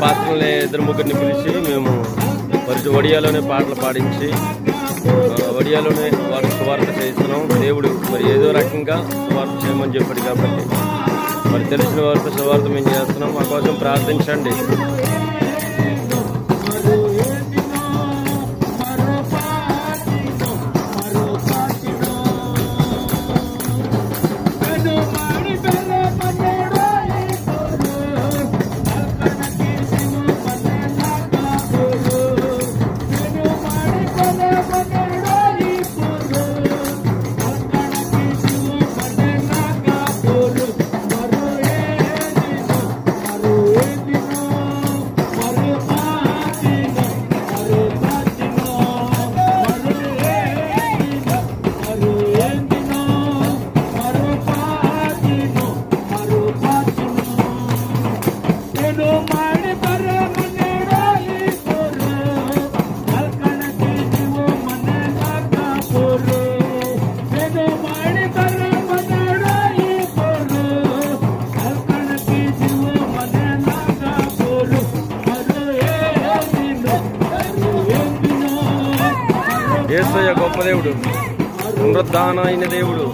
పాత్రల్ని ఇద్దరు ముగ్గురిని పిలిచి మేము మరి ఒడియాలోనే పాటలు పాడించి ఒడియాలోనే వారు సువార్త చేస్తున్నాం. దేవుడు మరి ఏదో రకంగా సువార్త చేయమని చెప్పాడు కాబట్టి మరి తెలిసిన వారితో సువార్త మేము చేస్తున్నాం. మా కోసం ప్రార్థించండి. యేసయ్య గొప్ప దేవుడు, పునరుద్ధాన అయిన దేవుడు,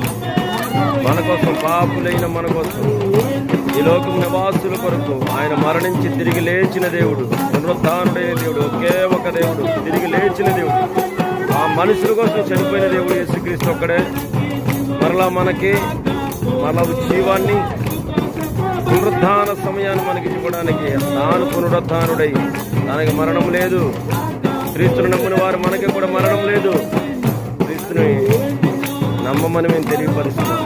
మన కోసం, పాపులైన మన కోసం, ఈ లోకం నివాసుల కొరకు ఆయన మరణించి తిరిగి లేచిన దేవుడు, పునరుద్ధానుడైన దేవుడు, ఒకే ఒక దేవుడు, తిరిగి లేచిన దేవుడు. ఆ మనుషుల కోసం చనిపోయిన దేవుడు యేసుక్రీస్తు ఒక్కడే. మరలా మనకి జీవాన్ని, పునరుద్ధాన సమయాన్ని మనకి ఇవ్వడానికి తాను పునరుద్ధానుడై, దానికి మరణం లేదు. క్రీస్తుని నమ్మిన వారు మనకి కూడా మరణం లేదు. క్రీస్తుని నమ్మమని మేము తెలియపరుస్తున్నాం.